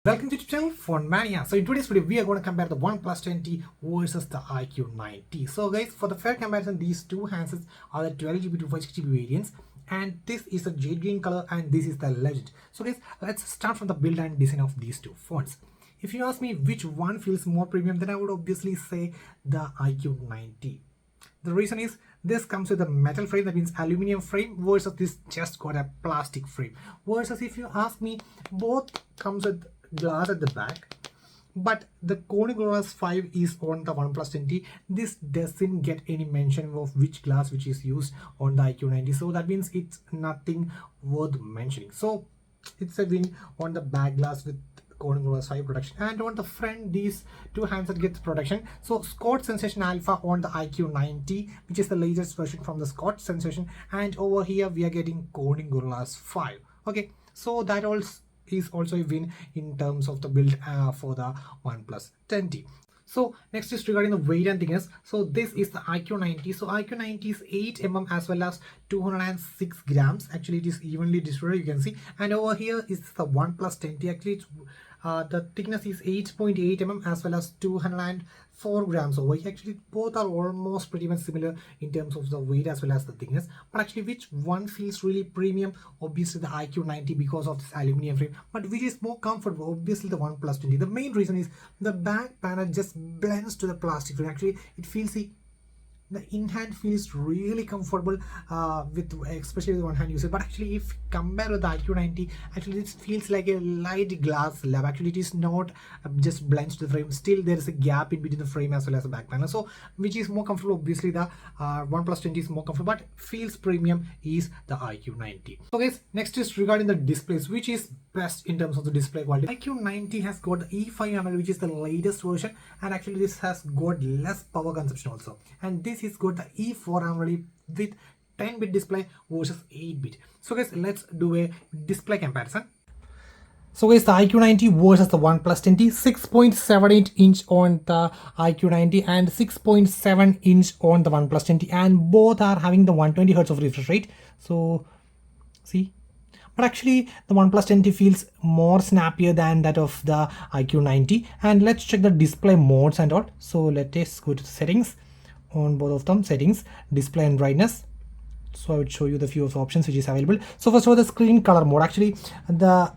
Welcome to the channel Phone Mania. So in today's video we are going to compare the Oneplus 10T versus the Iqoo 9T. So guys, for the fair comparison, these two handsets are the 12GB to 560GB variants, and this is a jade green color and this is the legend. So guys, let's start from the build and design of these two phones. If you ask me which one feels more premium, then I would obviously say the Iqoo 9T. The reason is this comes with a metal frame, that means aluminum frame, versus this just got a plastic frame. Versus if you ask me, both comes with glass at the back, but the Corning Glass 5 is on the Oneplus 10T. This doesn't get any mention of which glass which is used on the Iqoo 90, so that means it's nothing worth mentioning. So it's a win on the back glass with Corning Glass 5 protection, and on the front these two handsets get protection. So Scott Sensation Alpha on the Iqoo 90, which is the latest version from the Scott Sensation, and over here we are getting Corning Glass 5. Okay, so that is also a win in terms of the build for the Oneplus 10T. So next is regarding the weight and thickness. So this is the Iqoo 90. So Iqoo 90 is 8mm as well as 206 grams. Actually it is evenly distributed, you can see. And over here is the Oneplus 10T. Actually it's the thickness is 8.8mm as well as 204 grams over here. Actually both are almost pretty much similar in terms of the weight as well as the thickness, but actually which one feels really premium? Obviously the Iqoo 90 because of this aluminum frame, but which is more comfortable? Obviously the Oneplus 20. The main reason is the back panel just blends to the plastic frame. Actually it feels the in-hand feels really comfortable with especially with one-hand usage. But actually if compared with the Iqoo 90, actually this feels like a light glass slab. Actually it is not just blends to the frame. Still there is a gap in between the frame as well as the back panel, so which is more comfortable? Obviously the Oneplus 20 is more comfortable, but feels premium is the Iqoo 90. So guys, next is regarding the displays, which is best in terms of the display quality. Iqoo 90 has got the E5 AMOLED, which is the latest version, and actually this has got less power consumption also, and this is got the E4 AMOLED with 10-bit display versus 8-bit. So guys, let's do a display comparison. So guys, the Iqoo 90 versus the Oneplus 10T, 6.78 inch on the Iqoo 90 and 6.7 inch on the Oneplus 10T, and both are having the 120Hz of refresh rate. So see, but actually the Oneplus 10T feels more snappier than that of the Iqoo 90. And let's check the display modes and all. So let us go to the settings on both of them, settings, display and brightness. So I would show you the few of the options which is available. So first of all, the screen color mode, actually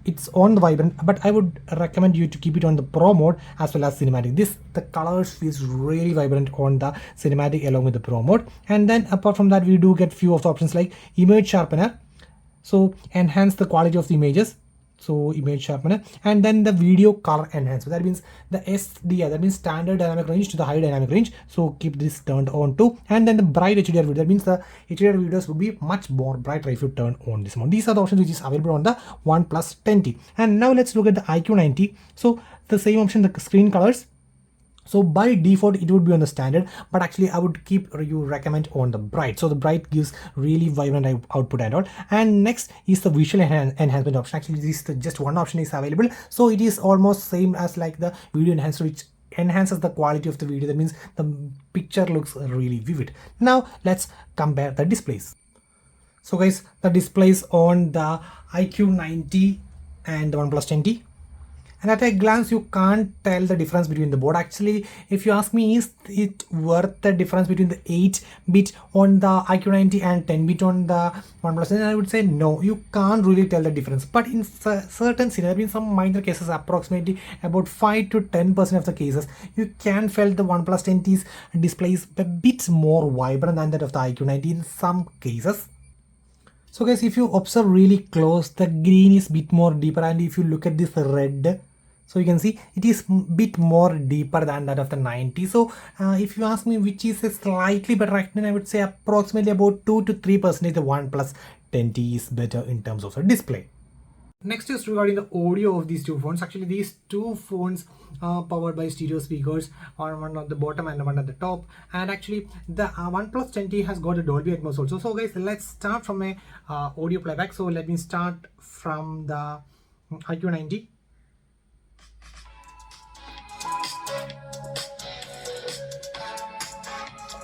it's on the vibrant, but I would recommend you to keep it on the pro mode as well as cinematic. The colors feels really vibrant on the cinematic along with the pro mode. And then apart from that, we do get few of the options like image sharpener, so enhance the quality of the images, so image sharpener, and then the video color enhancement, that means the SDR, that means standard dynamic range to the high dynamic range, so keep this turned on too. And then the bright HDR video, that means the HDR videos would be much more brighter if you turn on this one. These are the options which is available on the Oneplus 10T. And now let's look at the Iqoo 90. So the same option, the screen colors. So by default it would be on the standard, but actually I would recommend on the bright. So the bright gives really vibrant output and all. And next is the visual enhancement option. Actually this is just one option is available, so it is almost same as like the video enhancer, which enhances the quality of the video. That means the picture looks really vivid. Now let's compare the displays. So guys, the displays on the Iqoo 90 and the Oneplus 10T, and at a glance you can't tell the difference between the board. Actually if you ask me, is it worth the difference between the 8-bit on the Iqoo 90 and 10-bit on the Oneplus, then I would say no, you can't really tell the difference. But in certain scenarios, in some minor cases, approximately about 5 to 10% of the cases, you can feel the Oneplus 10T's display is a bit more vibrant than that of the Iqoo 90 in some cases. So guys, if you observe really close, the green is bit more deeper, and if you look at this red, so you can see it is bit more deeper than that of the 90. So if you ask me which is a slightly better, then I would say approximately about 2 to 3% the Oneplus 10T is better in terms of the display. Next is regarding the audio of these two phones. Actually these two phones are powered by stereo speakers, one at the bottom and one at the top. And actually the Oneplus 10T has got a Dolby Atmos also. So guys, let's start from a audio playback. So let me start from the Iqoo 90.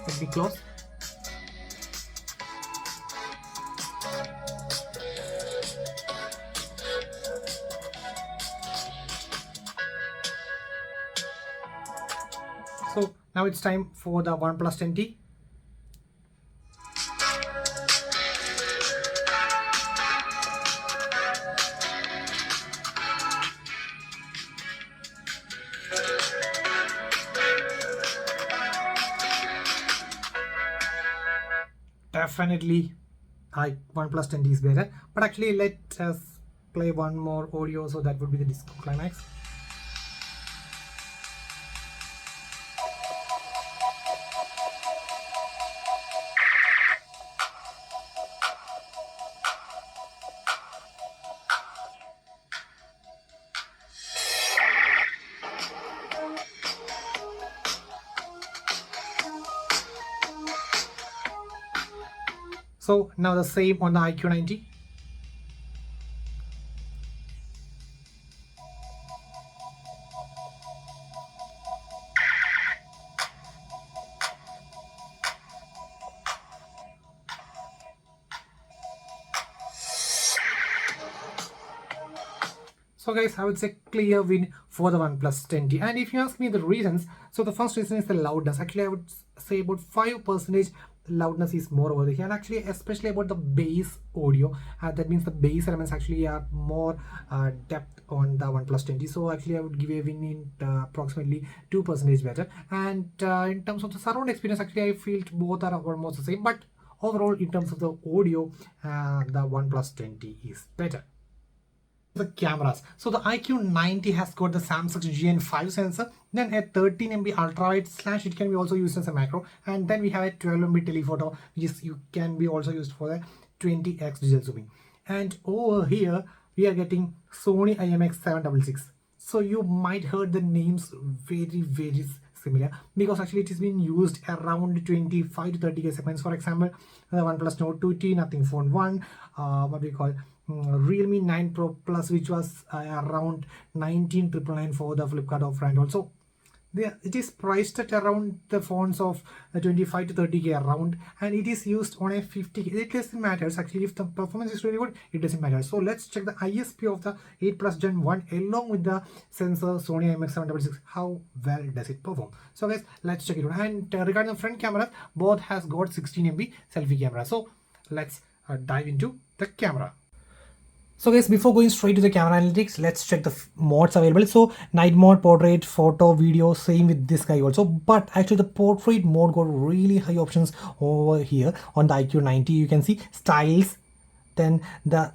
Let me close. Now it's time for the OnePlus 10T. Definitely OnePlus 10T is better, but actually let us play one more audio, so that would be the disco climax. So now the same on the Iqoo 90. So guys, I would say clear win for the OnePlus 10T. And if you ask me the reasons, so the first reason is the loudness. Actually, I would say about 5% loudness is more over here, and actually especially about the bass audio. That means the bass elements actually are more depth on the OnePlus 10T. So actually I would give a win in approximately 2% better. And in terms of the surround experience, actually I feel both are almost the same. But overall, in terms of the audio, the OnePlus 10T is better. The cameras, so the Iqoo 90 has got the Samsung GN5 sensor, then a 13 MB ultrawide / it can be also used as a macro, and then we have a 12 MB telephoto, which is can be also used for the 20x digital zooming. And over here we are getting Sony IMX766. So you might heard the names very similar, because actually it has been used around 25 to 30k segments. For example, the OnePlus Nord 2T, Nothing Phone 1, what we call Realme 9 Pro Plus, which was around 19,999 for the Flipkart offer. And also it is priced at around the phones of 25 to 30k around, and it is used on a 50k. It doesn't matter actually if the performance is really good, it doesn't matter. So let's check the ISP of the 8 Plus Gen 1 along with the sensor Sony IMX766. How well does it perform? So guys, let's check it out. And regarding the front cameras, both has got 16 MB selfie camera. So let's dive into the camera. So guys, before going straight to the camera analytics, let's check the modes available. So night mode, portrait, photo, video, same with this guy also. But actually the portrait mode got really high options over here on the Iqoo 90. You can see styles, then the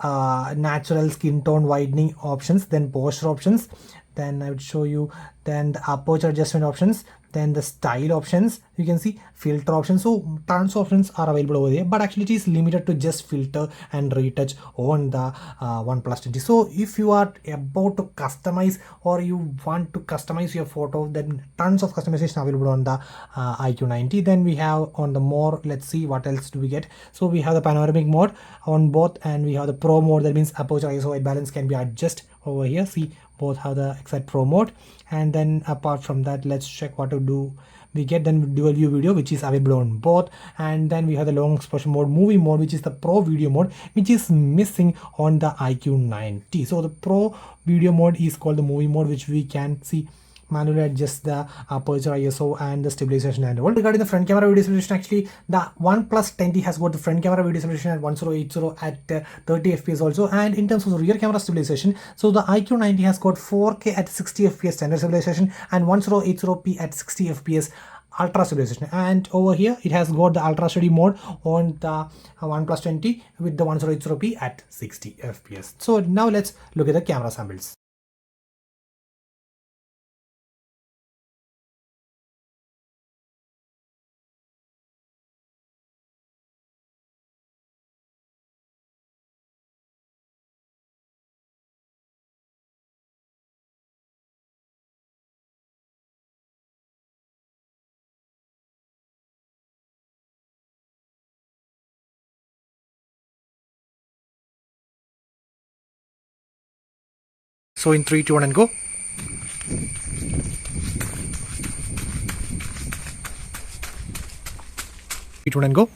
natural skin tone widening options, then posture options, then I would show you, then the aperture adjustment options, then the style options, you can see filter options. So tons of options are available over there, but actually it is limited to just filter and retouch on the OnePlus 10T. So if you are about to customize or you want to customize your photo, then tons of customization available on the Iqoo 90. Then we have on the more, let's see what else do we get. So we have the panoramic mode on both, and we have the pro mode, that means aperture ISO white balance can be adjusted over here. See, both have the exact pro mode. And then apart from that, let's check what to do. We get then dual view video, which is available on both. And then we have the long exposure mode, movie mode, which is the pro video mode, which is missing on the Iqoo 90. So the pro video mode is called the movie mode, which we can see manually adjust the aperture ISO and the stabilization and all. Regarding the front camera video stabilization, actually the OnePlus 10T has got the front camera video stabilization at 1080 at 30 fps also. And in terms of the rear camera stabilization, so the Iqoo 90 has got 4K at 60 fps standard stabilization and 1080p at 60 fps ultra stabilization. And over here it has got the ultra steady mode on the OnePlus 10T with the 1080p at 60 fps. So now let's look at the camera samples. So in 3, 2, 1 and go. 3, 2, 1 and go.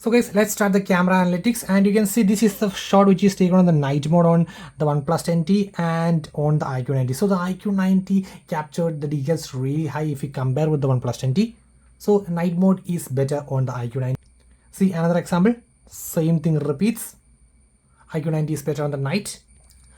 So guys, let's start the camera analytics, and you can see this is the shot which is taken on the night mode on the OnePlus 10T and on the iQOO 90. So the iQOO 90 captured the details really high if you compare with the OnePlus 10T. So night mode is better on the iQOO 90. See another example, same thing repeats. iQOO 90 is better on the night.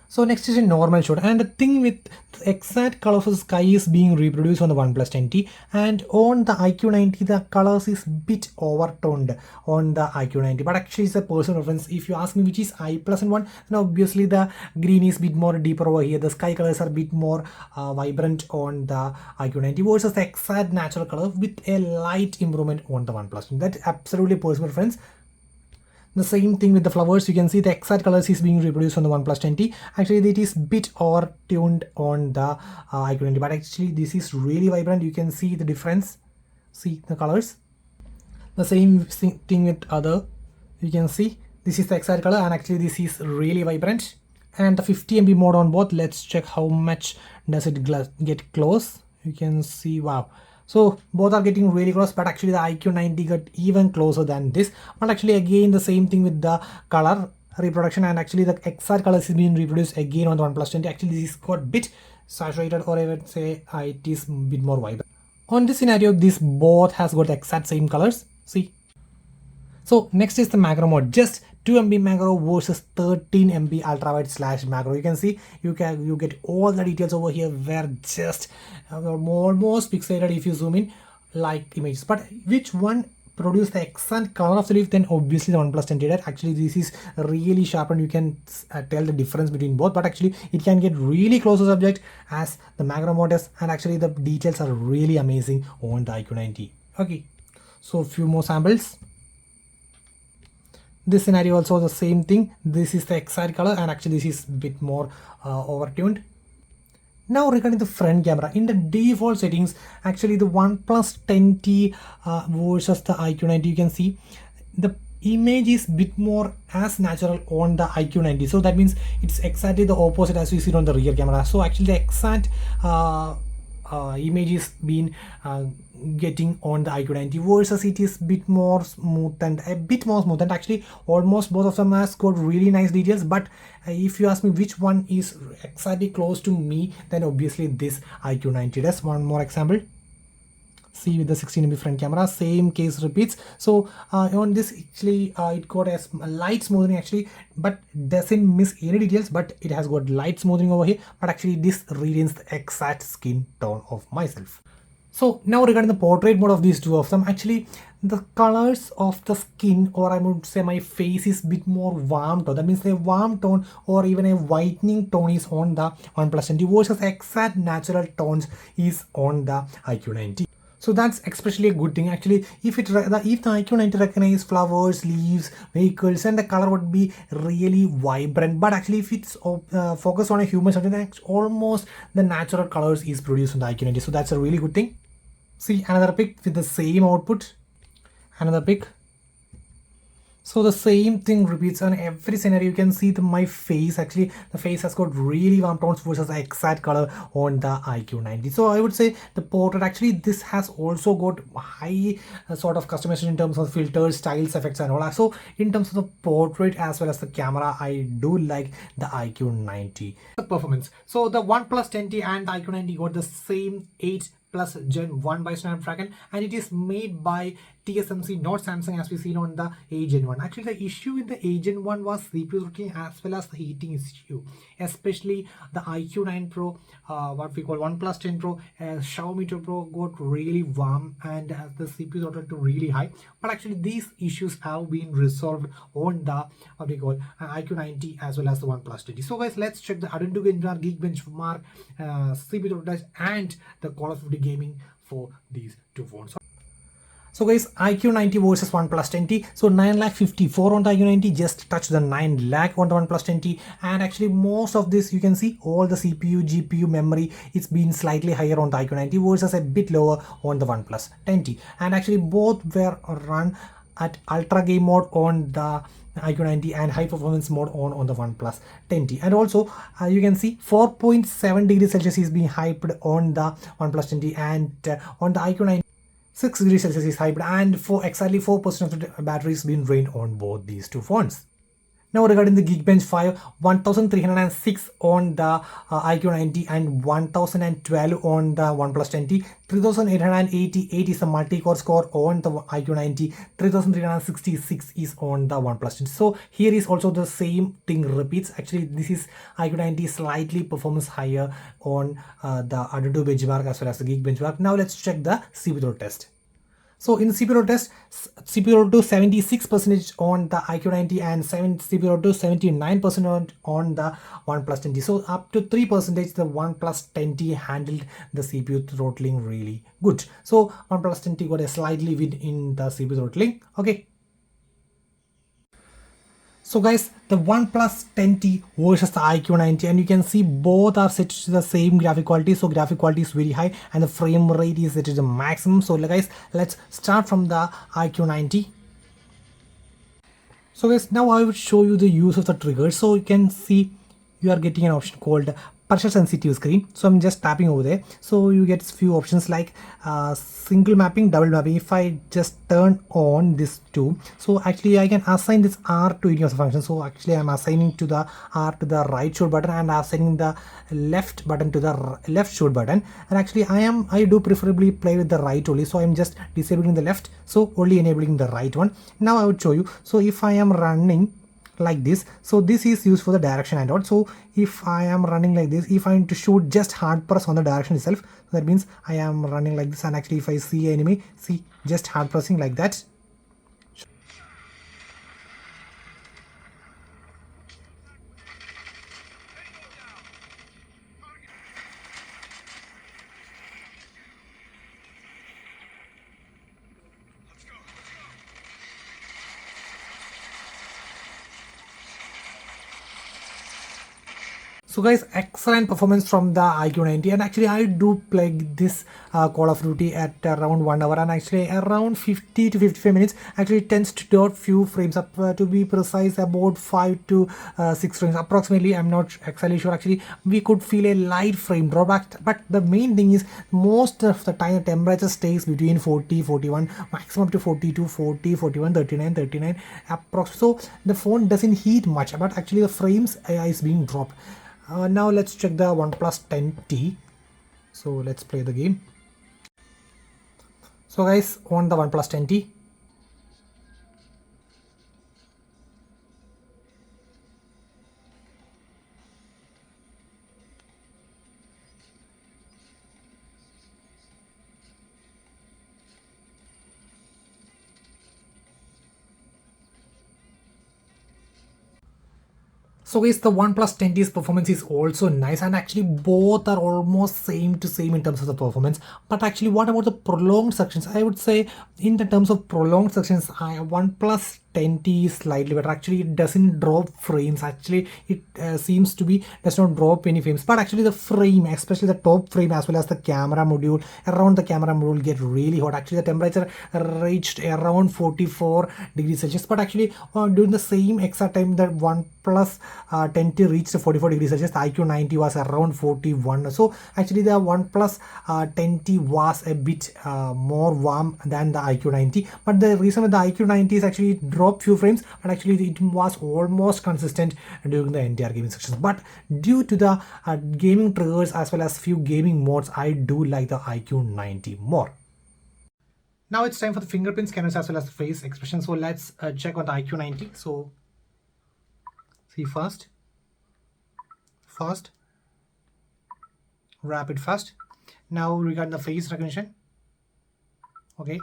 So next is a normal shot, and the thing with the exact color of the sky is being reproduced on the OnePlus 10T, and on the iQOO 90 the colors is bit overtoned on the iQOO 90, but actually it's a personal preference. If you ask me which is I plus and one, then obviously the green is bit more deeper over here. The sky colors are bit more vibrant on the iQOO 90 versus the exact natural color with a light improvement on the OnePlus 10. That's absolutely personal preference. The same thing with the flowers. You can see the exact colors is being reproduced on the OnePlus 10T. Actually, it is bit overtuned on the iQOO 90, but actually this is really vibrant. You can see the difference. See the colors. The same thing with other. You can see this is the exact color, and actually this is really vibrant. And the 50 MB mode on both. Let's check how much does it get close. You can see, wow. So both are getting really close, but actually the iQOO 90 got even closer than this. But actually again the same thing with the color reproduction, and actually the exact colors is being reproduced again on the OnePlus 20. Actually this is got bit saturated, or I would say it is a bit more vibrant. On this scenario, this both has got the exact same colors. See. So next is the macro mode. Just 2 MB macro versus 13 MB ultrawide slash macro. You can see you get all the details over here where just almost pixelated if you zoom in like images. But which one produce the exact color of the leaf? Then obviously the OnePlus 10T did. Actually this is really sharp, and you can tell the difference between both, but actually it can get really close to subject as the macro mode is, and actually the details are really amazing on the iQOO 90. Okay, so a few more samples. This scenario also the same thing. This is the exact color, and actually this is a bit more overtuned. Now regarding the front camera, in the default settings, actually the OnePlus 10T versus the iQOO 90, you can see the image is bit more as natural on the iQOO 90. So that means it's exactly the opposite as we see on the rear camera. So actually the exact image is being getting on the iQOO 90 versus it is bit more smooth and actually almost both of them has got really nice details. But if you ask me which one is exactly close to me, then obviously this iQOO 90 does. One more example. See with the 16 MB front camera, same case repeats. So on this actually it got a light smoothing actually, but doesn't miss any details, but it has got light smoothing over here, but actually this retains the exact skin tone of myself. So now regarding the portrait mode of these two of them, actually the colors of the skin, or I would say my face, is bit more warm tone. That means a warm tone or even a whitening tone is on the OnePlus 10T versus exact natural tones is on the iQOO 90. So that's especially a good thing. Actually, if the iQOO 90 recognize flowers, leaves, vehicles, and the color would be really vibrant. But actually, if it's focused on a human subject, then almost the natural colors is produced on the iQOO 90. So that's a really good thing. See another pic with the same output. Another pic. So the same thing repeats on every scenario. You can see my face. Actually, the face has got really warm tones versus the exact color on the iQOO 90. So I would say the portrait, actually this has also got high sort of customization in terms of filters, styles, effects and all. So in terms of the portrait as well as the camera, I do like the iQOO 90. The performance. So the OnePlus 10T and the iQOO 90 got the same 8 plus Gen 1 by Snapdragon, and it is made by TSMC, not Samsung, as we seen on the A Gen 1. Actually, the issue with the A Gen 1 was CPU throttling as well as the heating issue, especially the iQOO 9 Pro, what we call OnePlus 10 Pro, Xiaomi 2 Pro got really warm and the CPU throttled to really high. But actually, these issues have been resolved on the what we call iQOO 90 as well as the OnePlus 20. So guys, let's check the Antutu Geek Benchmark, CPU throttle and the Call of Duty gaming for these two phones. So guys, iQOO 90 versus OnePlus 10T. So 9,54,000 on the iQOO 90, just touched the 9 lakh on the OnePlus 10T. And actually most of this, you can see all the CPU, GPU, memory, it's been slightly higher on the iQOO 90 versus a bit lower on the OnePlus 10T. And actually both were run at ultra game mode on the iQOO 90 and high performance mode on the OnePlus 10T. And also you can see 4.7 degrees Celsius is being hyped on the OnePlus 10T, and on the iQOO 90 6 degrees Celsius is hybrid, and for exactly 4% of the battery is being drained on both these two phones. Now regarding the Geekbench 5, 1306 on the iQOO 90 and 1012 on the OnePlus 10T. 3888 is a multi-core score on the iQOO 90. 3366 is on the OnePlus 10T. So here is also the same thing repeats. Actually, this is iQOO 90 slightly performance higher on the Antutu benchmark as well as the Geek benchmark. Now let's check the CPU test. So in the CPU test, CPU to 76% on the iQOO 90 and CPU to 79% on the OnePlus 10T. So up to 3% the OnePlus 10T handled the CPU throttling really good. So OnePlus 10T got a slightly win in the CPU throttling. Okay. So guys, the OnePlus 10T versus the iQOO 90, and you can see both are set to the same graphic quality. So graphic quality is very high and the frame rate is set to the maximum. So guys, let's start from the iQOO 90. So guys, now I will show you the use of the triggers. So you can see you are getting an option called pressure sensitive screen. So I'm just tapping over there. So you get few options like single mapping, double mapping. If I just turn on this two, so actually I can assign this R to any of the functions. So actually I'm assigning to the R to the right shoulder button and assigning the left button to the left shoulder button. And actually I do preferably play with the right only. So I'm just disabling the left, so only enabling the right one. Now I would show you. So if I am running like this, so this is used for the direction and all. So if I am running like this, if I need to shoot, just hard press on the direction itself. So that means I am running like this, and actually if I see enemy, see, just hard pressing like that. So guys, excellent performance from the iQOO 90, and actually I do play this Call of Duty at around 1 hour, and actually around 50 to 55 minutes. Actually it tends to dot few frames up, to be precise about 5 to 6 frames approximately. I'm not exactly sure. Actually we could feel a light frame drawback, but the main thing is most of the time the temperature stays between 40, 41, maximum to 42, 40, 41, 39, 39 approx. So the phone doesn't heat much, but actually the frames is being dropped. Now let's check the OnePlus 10T. So let's play the game. So guys, on the OnePlus 10T, so guys, the OnePlus 10T's performance is also nice, and actually both are almost same to same in terms of the performance. But actually, what about the prolonged sections? I would say in the terms of prolonged sections, OnePlus 10T is slightly better. Actually it doesn't drop frames. Actually it seems to be does not drop any frames, but actually the frame, especially the top frame as well as the camera module, around the camera module get really hot. Actually the temperature reached around 44 degrees Celsius, but actually during the same exact time that OnePlus 10T reached 44 degrees Celsius, the iQOO 90 was around 41. So actually the OnePlus 10T was a bit more warm than the iQOO 90, but the reason the iQOO 90 is actually dropped few frames, but actually it was almost consistent during the entire gaming sections. But due to the gaming triggers as well as few gaming modes, I do like the iQOO 90 more. Now it's time for the fingerprint scanners as well as the face expression. So let's check on the iQOO 90. So see, fast, rapid, fast. Now regarding the face recognition, okay,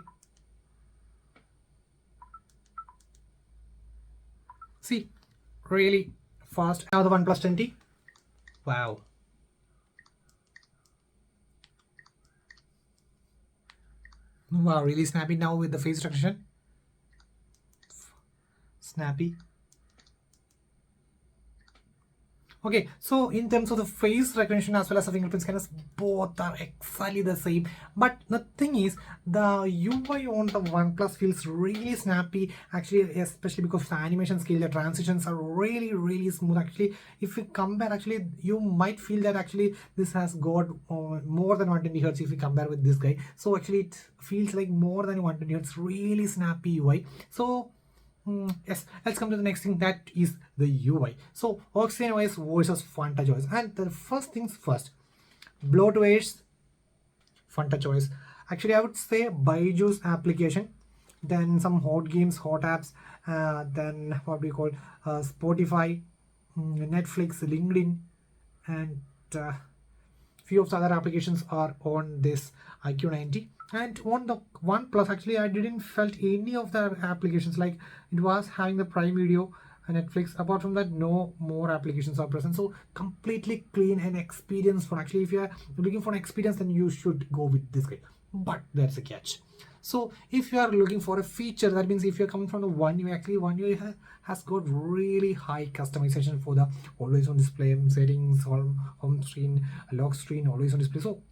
see, really fast. Now the OnePlus 10T, wow, wow, really snappy now with the face recognition, snappy, Okay, so in terms of the face recognition as well as the fingerprint scanners, both are exactly the same. But the thing is, the UI on the OnePlus feels really snappy. Actually, especially because the animation scale, the transitions are really smooth. Actually, if you compare, actually, you might feel that actually this has got more than 120 hertz if you compare with this guy. So actually, it feels like more than 120 hertz. Really snappy UI. So yes, let's come to the next thing, that is the UI. So Oxygen OS versus FunTouch OS, and the first things first, bloatwares, FunTouch OS. Actually, I would say Baiju's application, then some hot games, hot apps, then what we call Spotify, Netflix, LinkedIn, and few of the other applications are on this Iqoo 90. And on the OnePlus, actually, I didn't felt any of the applications. Like, it was having the Prime Video and Netflix. Apart from that, no more applications are present. So completely clean and experienced phone. Actually, if you are looking for an experience, then you should go with this guy. But there's a catch. So if you are looking for a feature, that means if you're coming from the One UI, actually One UI has got really high customization for the always on display settings, home screen, lock screen, always on display. So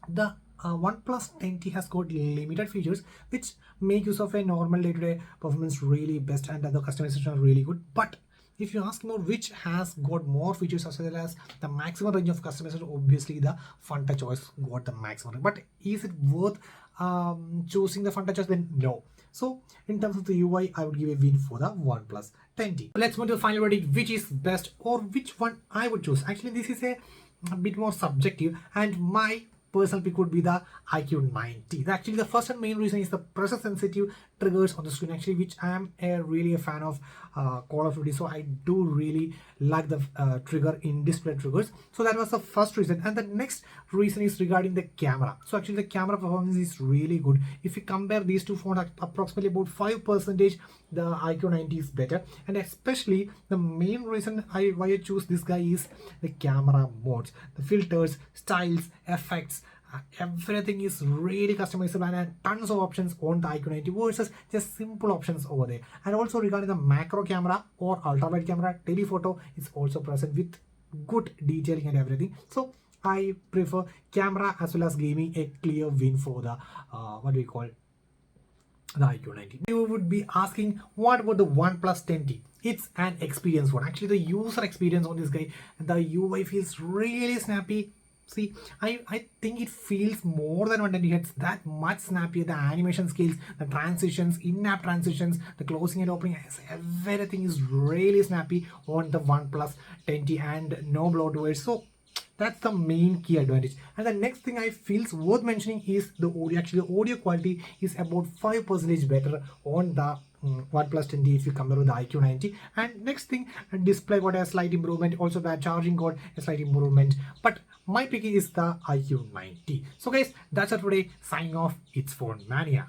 the OnePlus 10T has got limited features which make use of a normal day-to-day performance really best, and the customization are really good. But if you ask me which has got more features as well as the maximum range of customization, obviously the FunTouch OS got the maximum. But is it worth choosing the FunTouch OS? Then no. So in terms of the UI, I would give a win for the OnePlus 10T. Let's move to the final verdict, which is best or which one I would choose. Actually, this is a bit more subjective, and my personal pick would be the Iqoo 90. Actually, the first and main reason is the pressure sensitive triggers on the screen, actually, which I am really a fan of Call of Duty. So I do really like the trigger in display triggers. So that was the first reason. And the next reason is regarding the camera. So actually the camera performance is really good. If you compare these two phones, approximately about 5%, the Iqoo 90 is better. And especially the main reason why I choose this guy is the camera modes, the filters, styles, effects. Everything is really customizable and tons of options on the Iqoo 90 versus just simple options over there. And also regarding the macro camera or ultra wide camera, telephoto is also present with good detailing and everything. So I prefer camera as well as gaming, a clear win for the what do we call the Iqoo 90. You would be asking, what about the OnePlus 10T? It's an experience one. Actually, the user experience on this guy, the UI feels really snappy. See, I think it feels more than 120 Hz, that much snappier. The animation skills, the transitions, in-app transitions, the closing and opening, everything is really snappy on the OnePlus 10T and no bloatware. So that's the main key advantage. And the next thing I feels worth mentioning is the audio. Actually, the audio quality is about 5% better on the OnePlus 10T if you compare with the Iqoo 90. And next thing, display got a slight improvement. Also the charging got a slight improvement. But my pick is the Iqoo 90. So guys, that's it for today. Signing off. It's Phone Mania.